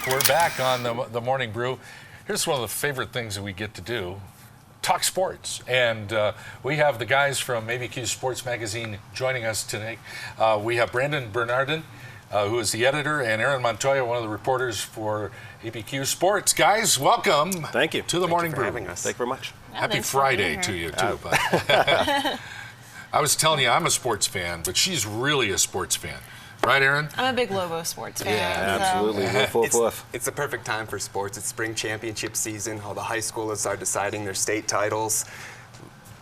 We're back on the Morning Brew. Here's one of the favorite things that we get to do, talk sports. And we have the guys from ABQ Sports Magazine joining us today. We have Bernardin, who is the editor, and Aaron Montoya, one of the reporters for ABQ Sports. Guys, welcome. Thank you. To the Morning Brew. Having us. Thank you very much. Happy Friday to you, too. But I was telling you, I'm a sports fan, but she's really a sports fan. Right, Aaron? I'm a big Lobo sports fan. Yeah, absolutely. It's the perfect time for sports. It's spring championship season. All the high schoolers are deciding their state titles.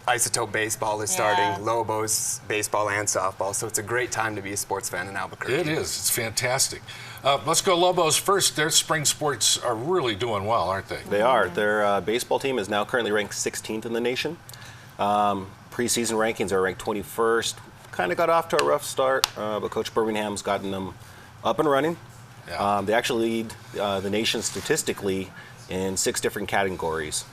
Isotope baseball is starting. Lobos, baseball and softball. So it's a great time to be a sports fan in Albuquerque. It is. It's fantastic. Let's go Lobos first. Their spring sports are really doing well, aren't they? They are. Their baseball team is now currently ranked 16th in the nation. Preseason rankings are ranked 21st. Kind of got off to a rough start, but Coach Birmingham's gotten them up and running. Yeah. They actually lead the nation statistically in 6 different categories.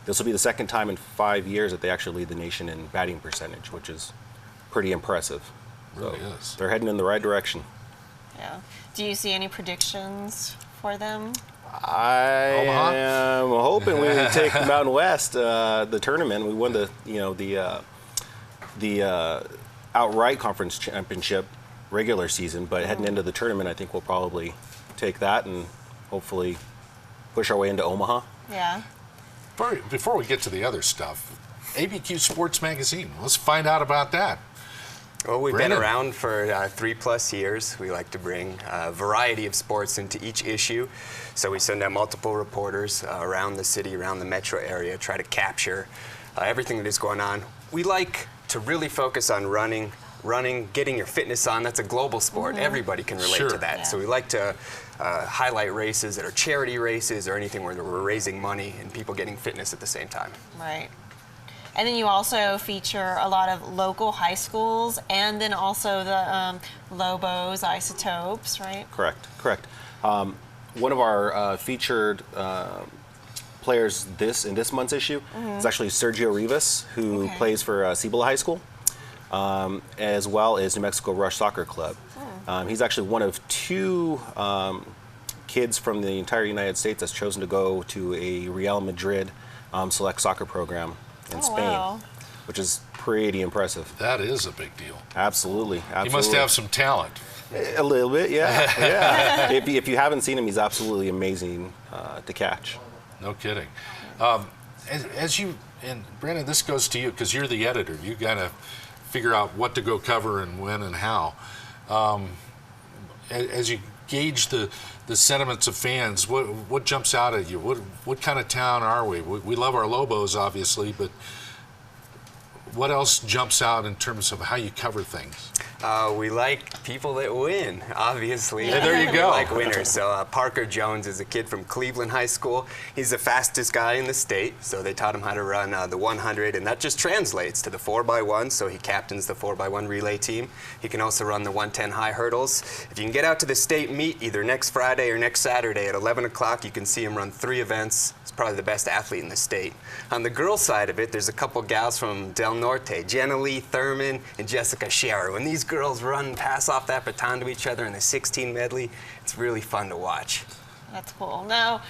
This will be the second time in 5 years that they actually lead the nation in batting percentage, which is pretty impressive. Really is. They're heading in the right direction. Yeah. Do you see any predictions for them? I am hoping we take the Mountain West, the tournament. We won the outright conference championship regular season, but heading into the tournament, I think we'll probably take that and hopefully push our way into Omaha. Yeah. Before we get to the other stuff, ABQ Sports Magazine, let's find out about that. Well, we've been around for 3+ years. We like to bring a variety of sports into each issue. So we send out multiple reporters around the city, around the metro area, try to capture everything that is going on. We like to really focus on running, getting your fitness on. That's a global sport. Everybody can relate to that. Yeah. So we like to highlight races that are charity races or anything where we're raising money and people getting fitness at the same time. Right. And then you also feature a lot of local high schools and then also the Lobos, Isotopes, right? Correct. One of our featured players in this month's issue is actually Sergio Rivas, who plays for Cibola High School, as well as New Mexico Rush Soccer Club. He's actually one of 2 kids from the entire United States that's chosen to go to a Real Madrid select soccer program in Spain, which is pretty impressive. That is a big deal. Absolutely. He must have some talent. A little bit, yeah. If you haven't seen him, he's absolutely amazing to catch. No kidding. As you, and Brandon, this goes to you because you're the editor. You got to figure out what to go cover and when and how. As you gauge the sentiments of fans, what jumps out at you? What kind of town are we? We love our Lobos, obviously, but what else jumps out in terms of how you cover things? We like people that win, obviously. Yeah, there you go. We like winners. So Parker Jones is a kid from Cleveland High School. He's the fastest guy in the state, so they taught him how to run the 100, and that just translates to the 4x1, so he captains the 4x1 relay team. He can also run the 110 high hurdles. If you can get out to the state meet either next Friday or next Saturday at 11 o'clock, you can see him run 3 events. He's probably the best athlete in the state. On the girls' side of it, there's a couple gals from Del Norte, Jenna Lee Thurman and Jessica Scherer. When these girls run and pass off that baton to each other in the 16 medley, it's really fun to watch. That's cool. Now,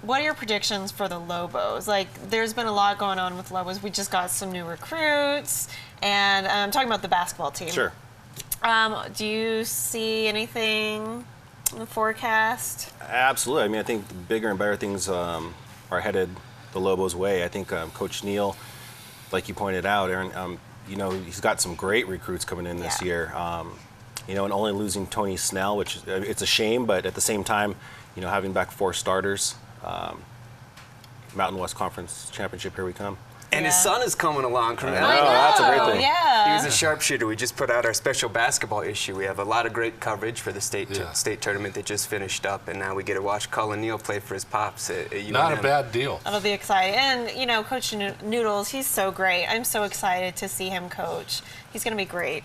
what are your predictions for the Lobos? Like, there's been a lot going on with Lobos. We just got some new recruits, and I'm talking about the basketball team. Sure. Do you see anything in the forecast? Absolutely. I mean, I think the bigger and better things are headed the Lobos' way. I think Coach Neal, like you pointed out, Aaron, he's got some great recruits coming in this year. And only losing Tony Snell, which it's a shame, but at the same time, having back 4 starters, Mountain West Conference Championship, here we come. And his son is coming along from that's a great thing. Yeah. He was a sharpshooter. We just put out our special basketball issue. We have a lot of great coverage for the state tournament that just finished up, and now we get to watch Cullen Neal play for his pops at UNM. Not a bad deal. That'll be exciting. And, Coach Noodles, he's so great. I'm so excited to see him coach. He's going to be great.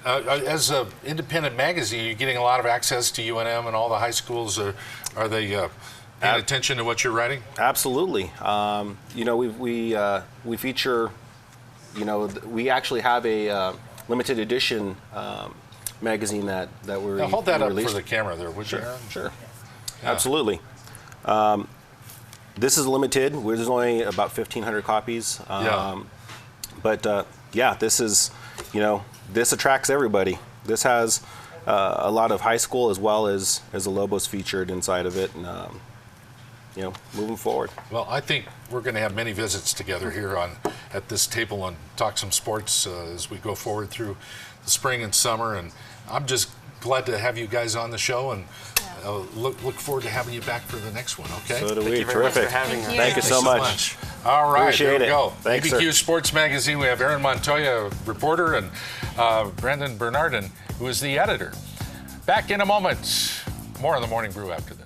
As an independent magazine, you're getting a lot of access to UNM and all the high schools. Are they paying attention to what you're writing? Absolutely. We feature, we actually have a limited edition magazine that we're Now hold that up released. for the camera there, would you? Sure. Absolutely. This is limited. There's only about 1,500 copies. But yeah, this is, this attracts everybody. This has a lot of high school as well as the Lobos featured inside of it, and moving forward. Well, I think we're going to have many visits together here at this table and talk some sports as we go forward through the spring and summer. And I'm just glad to have you guys on the show, and look forward to having you back for the next one. Okay. So do Thank we. you very much Terrific. for having us. Thank you so much. All right, Appreciate there we it. go. Thanks, ABQ sir. Sports Magazine. We have Aaron Montoya, reporter, and Bernardin, who is the editor. Back in a moment. More on the Morning Brew after this.